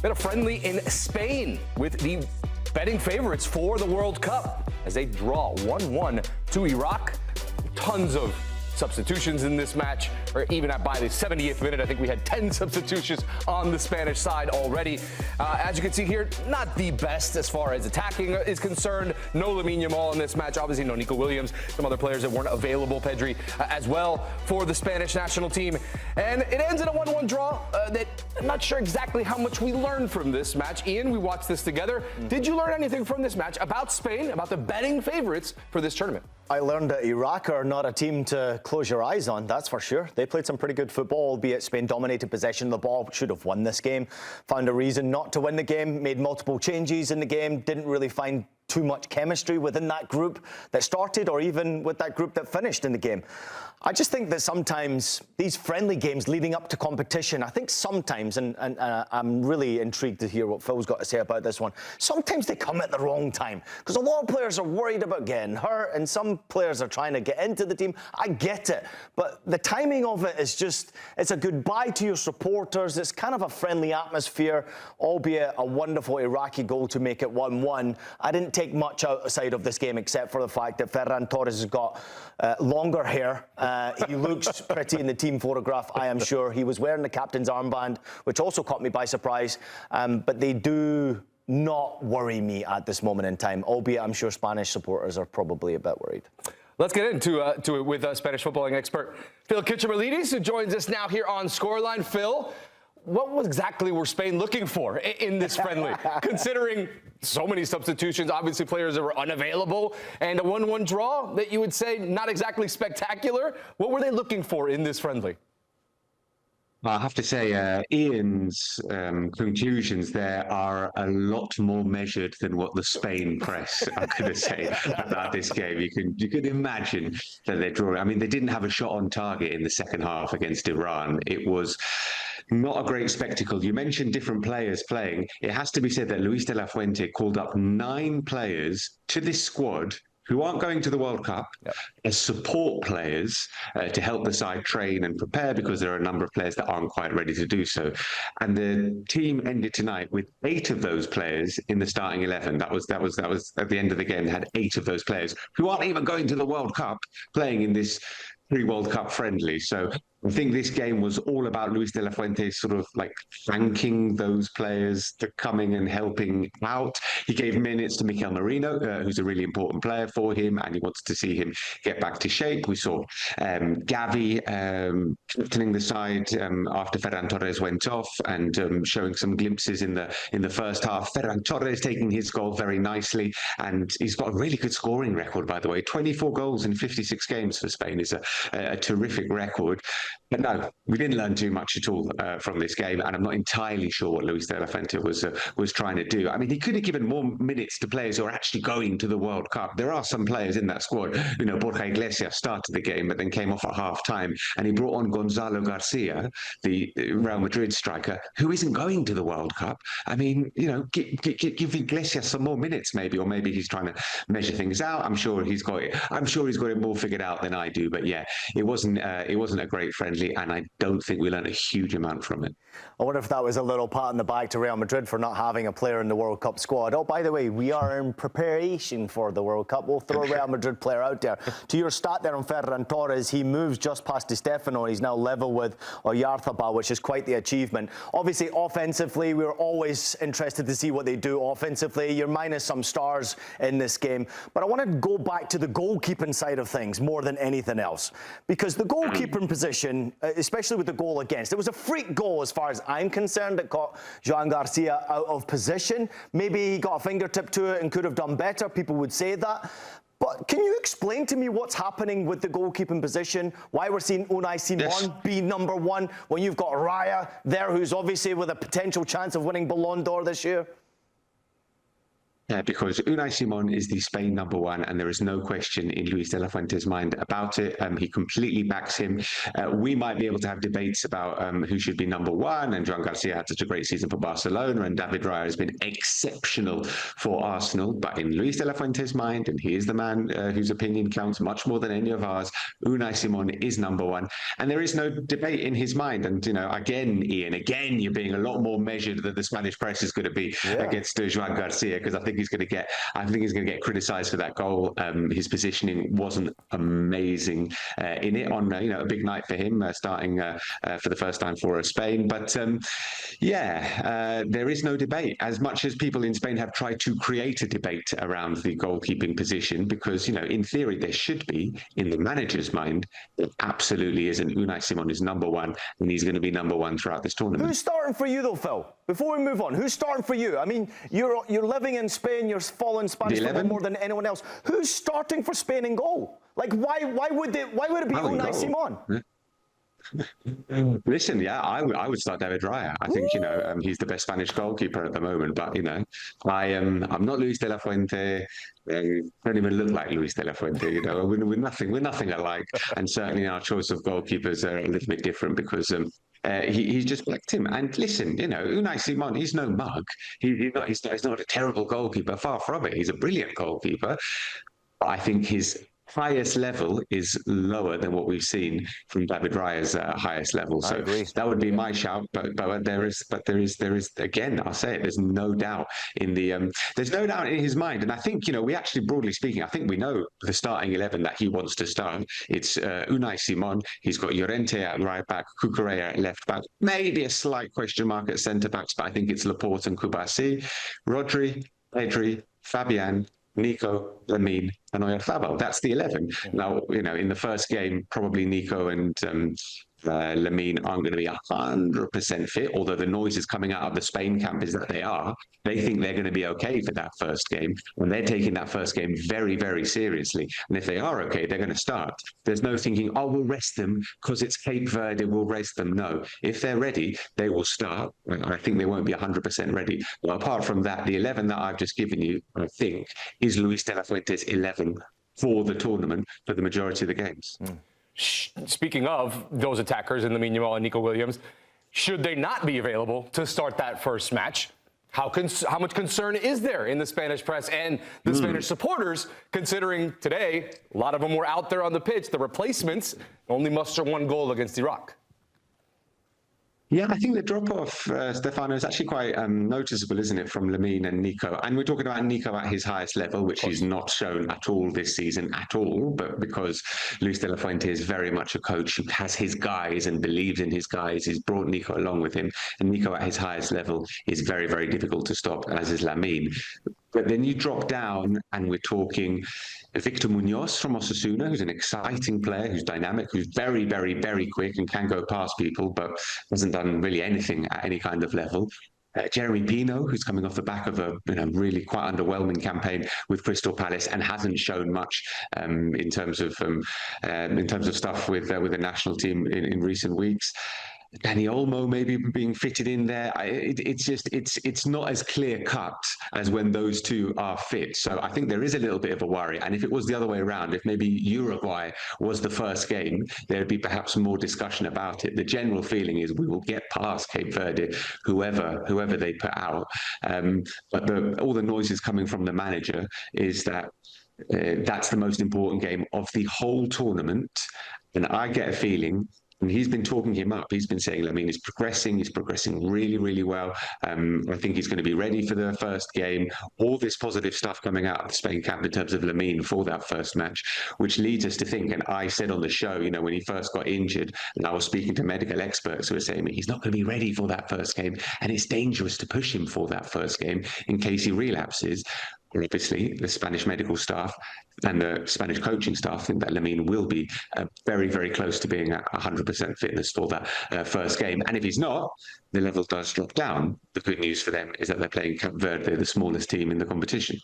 Been a friendly in Spain with the betting favorites for the World Cup as they draw 1-1 to Iraq. Tons of substitutions in this match, or even by the 70th minute, I think we had 10 substitutions on the Spanish side already. As you can see here, not the best as far as attacking is concerned. No Yamal in this match. Obviously, no Nico Williams. Some other players that weren't available, Pedri, as well for the Spanish national team. And it ends in a 1-1 draw that I'm not sure exactly how much we learned from this match. Ian, we watched this together. Did you learn anything from this match about Spain, about the betting favorites for this tournament? I learned that Iraq are not a team to close your eyes on, that's for sure. They played some pretty good football, albeit Spain dominated possession of the ball, should have won this game. Found a reason not to win the game, made multiple changes in the game, didn't really find too much chemistry within that group that started or even with that group that finished in the game. I just think that sometimes these friendly games leading up to competition, I think sometimes, and I'm really intrigued to hear what Phil's got to say about this one, sometimes they come at the wrong time because a lot of players are worried about getting hurt and some players are trying to get into the team. I get it, but the timing of it is just, it's a goodbye to your supporters. It's kind of a friendly atmosphere, albeit a wonderful Iraqi goal to make it 1-1. I didn't take much outside of this game except for the fact that Ferran Torres has got longer hair. He looks pretty in the team photograph, I am sure. He was wearing the captain's armband, which also caught me by surprise. But they do not worry me at this moment in time, albeit I'm sure Spanish supporters are probably a bit worried. Let's get into it with Spanish footballing expert Phil Kitromilides, who joins us now here on Scoreline. Phil, what exactly were Spain looking for in this friendly, considering so many substitutions, obviously players that were unavailable, and a 1-1 draw that you would say not exactly spectacular? What were they looking for in this friendly? I have to say, Ian's conclusions there are a lot more measured than what the Spain press are going to say about this game. You can imagine that they're drawing. I mean, they didn't have a shot on target in the second half against Iran. It was not a great spectacle. You mentioned different players playing. It has to be said that Luis de la Fuente called up 9 players to this squad who aren't going to the World Cup as support players to help the side train and prepare, because there are a number of players that aren't quite ready to do so. And the team ended tonight with 8 of those players in the starting 11. That was at the end of the game. They had 8 of those players who aren't even going to the World Cup playing in this pre-World Cup friendly. So I think this game was all about Luis de la Fuente sort of like thanking those players for coming and helping out. He gave minutes to Mikel Merino, who's a really important player for him, and he wants to see him get back to shape. We saw Gavi captaining the side after Ferran Torres went off, and showing some glimpses in the first half. Ferran Torres taking his goal very nicely, and he's got a really good scoring record, by the way. 24 goals in 56 games for Spain is a terrific record. But no, we didn't learn too much at all from this game, and I'm not entirely sure what Luis de la Fuente was trying to do. I mean, he could have given more minutes to players who are actually going to the World Cup. There are some players in that squad. You know, Borja Iglesias started the game, but then came off at half-time, and he brought on Gonzalo Garcia, the Real Madrid striker, who isn't going to the World Cup. I mean, you know, give Iglesias some more minutes, maybe, or maybe he's trying to measure things out. I'm sure he's got it more figured out than I do. But yeah, it wasn't a great friendly, and I don't think we learned a huge amount from it. I wonder if that was a little pat on the back to Real Madrid for not having a player in the World Cup squad. Oh, by the way, we are in preparation for the World Cup. We'll throw a Real Madrid player out there. To your stat there on Ferran Torres, he moves just past Stefano, and he's now level with Oyarzabal, which is quite the achievement. Obviously, offensively, we're always interested to see what they do offensively. You're minus some stars in this game. But I want to go back to the goalkeeping side of things more than anything else. Because the goalkeeping position, especially with the goal against, it was a freak goal as far as I'm concerned. It caught Joan Garcia out of position. Maybe he got a fingertip to it and could have done better. People would say that. But can you explain to me what's happening with the goalkeeping position? Why we're seeing Unai Simon be number 1 when you've got Raya there, who's obviously with a potential chance of winning Ballon d'Or this year? because Unai Simon is the Spain #1, and there is no question in Luis de la Fuente's mind about it. He completely backs him. We might be able to have debates about who should be #1, and Joan Garcia had such a great season for Barcelona, and David Raya has been exceptional for Arsenal. But in Luis de la Fuente's mind, and he is the man whose opinion counts much more than any of ours, Unai Simon is #1, and there is no debate in his mind. And again, Ian, you're being a lot more measured than the Spanish press is going to be against Joan Garcia, because I think he's going to get criticised for that goal. His positioning wasn't amazing in it on a big night for him, starting for the first time for Spain. But there is no debate, as much as people in Spain have tried to create a debate around the goalkeeping position, because in theory there should be, in the manager's mind, there absolutely isn't. Unai Simon is #1, and he's going to be #1 throughout this tournament. Who's starting for you though, Phil? Before we move on, who's starting for you? I mean, you're living in Spain, you're following Spanish football more than anyone else. Who's starting for Spain in goal? Like, why would it be Unai Simon? Listen, I would start David Raya. I think he's the best Spanish goalkeeper at the moment. But I'm not Luis de la Fuente. Don't even look like Luis de la Fuente. We're nothing alike, and certainly our choice of goalkeepers are a little bit different because he's just backed him. And listen, Unai Simon, he's no mug. He's not a terrible goalkeeper. Far from it. He's a brilliant goalkeeper. But I think his highest level is lower than what we've seen from David Raya's highest level. So that would be my shout. But there is again, I'll say it. There's no doubt in his mind. And I think we actually, broadly speaking, I think we know the starting 11 that he wants to start. It's Unai Simon. He's got Llorente at right back, Cucurella at left back, maybe a slight question mark at centre backs, but I think it's Laporte and Kubasi, Rodri, Pedri, Fabian, Nico, Lamine, and Oyarzabal. That's the 11. Now, in the first game, probably Nico and Lamine aren't going to be 100% fit, although the noise is coming out of the Spain camp is that they are. They think they're going to be okay for that first game, and they're taking that first game very, very seriously. And if they are okay, they're going to start. There's no thinking, we'll rest them because it's Cape Verde, we'll rest them. No. If they're ready, they will start. I think they won't be 100% ready. But apart from that, the 11 that I've just given you, I think, is Luis de la Fuente's 11 for the tournament for the majority of the games. Speaking of those attackers in Lamine Yamal and Nico Williams, should they not be available to start that first match, how much concern is there in the Spanish press and the Spanish supporters, considering today a lot of them were out there on the pitch? The replacements only muster 1 goal against Iraq. Yeah, I think the drop-off, Stefano, is actually quite noticeable, isn't it, from Lamine and Nico? And we're talking about Nico at his highest level, which he's not shown at all this season at all, but because Luis de la Fuente is very much a coach who has his guys and believes in his guys, he's brought Nico along with him. And Nico at his highest level is very, very difficult to stop, as is Lamine. But then you drop down and we're talking Victor Munoz from Osasuna, who's an exciting player, who's dynamic, who's very, very, very quick and can go past people, but hasn't done really anything at any kind of level. Jeremy Pino, who's coming off the back of a really quite underwhelming campaign with Crystal Palace and hasn't shown much in terms of stuff with the national team in recent weeks. Danny Olmo maybe being fitted in there. It's not as clear cut as when those two are fit. So I think there is a little bit of a worry. And if it was the other way around, if maybe Uruguay was the first game, there'd be perhaps more discussion about it. The general feeling is we will get past Cape Verde, whoever they put out. But all the noises coming from the manager is that that's the most important game of the whole tournament. And I get a feeling, and he's been talking him up. He's been saying, Lamine is progressing. He's progressing really, really well. I think he's going to be ready for the first game. All this positive stuff coming out of the Spain camp in terms of Lamine for that first match, which leads us to think, and I said on the show, when he first got injured, and I was speaking to medical experts who were saying he's not going to be ready for that first game, and it's dangerous to push him for that first game in case he relapses. Obviously, the Spanish medical staff and the Spanish coaching staff think that Lamine will be very, very close to being at 100% fitness for that first game. And if he's not, the level does drop down. The good news for them is that they're playing Cape Verde, the smallest team in the competition.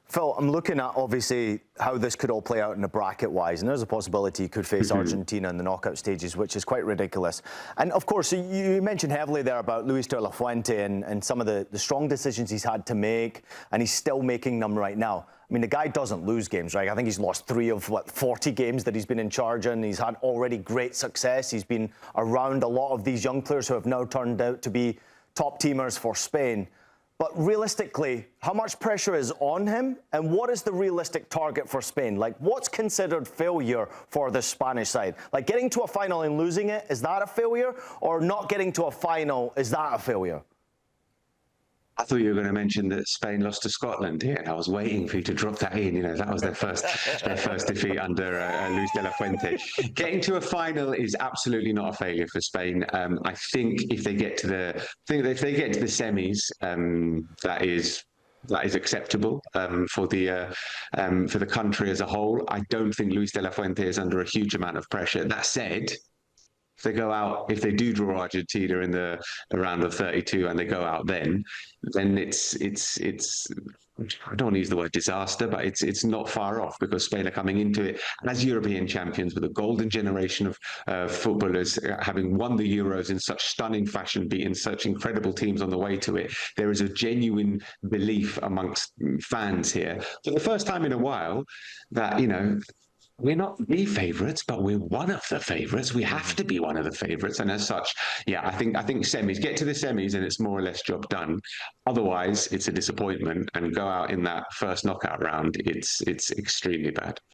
Phil, I'm looking at obviously how this could all play out in the bracket-wise, and there's a possibility he could face Argentina in the knockout stages, which is quite ridiculous. And of course, you mentioned heavily there about Luis de la Fuente and some of the strong decisions he's had to make, and he's still making them right now. I mean, the guy doesn't lose games, right? I think he's lost 3 of, 40 games that he's been in charge in. He's had already great success. He's been around a lot of these young players who have now turned out to be top teamers for Spain. But realistically, how much pressure is on him, and what is the realistic target for Spain? Like, what's considered failure for the Spanish side? Like, getting to a final and losing it, is that a failure? Or not getting to a final, is that a failure? I thought you were going to mention that Spain lost to Scotland here, and I was waiting for you to drop that in. You know, that was their first defeat under Luis de la Fuente. Getting to a final is absolutely not a failure for Spain. I think if they get to the semis, that is acceptable for the country as a whole. I don't think Luis de la Fuente is under a huge amount of pressure. That said, if they do draw Argentina in the round of 32 and they go out then it's I don't want to use the word disaster, but it's not far off, because Spain are coming into it as European champions with a golden generation of footballers, having won the Euros in such stunning fashion, beating such incredible teams on the way to it. There is a genuine belief amongst fans here for the first time in a while that, you know, we're not the favourites, but we're one of the favourites. We have to be one of the favourites, and as such, yeah, I think semis, get to the semis, and it's more or less job done. Otherwise, it's a disappointment, and go out in that first knockout round, it's extremely bad.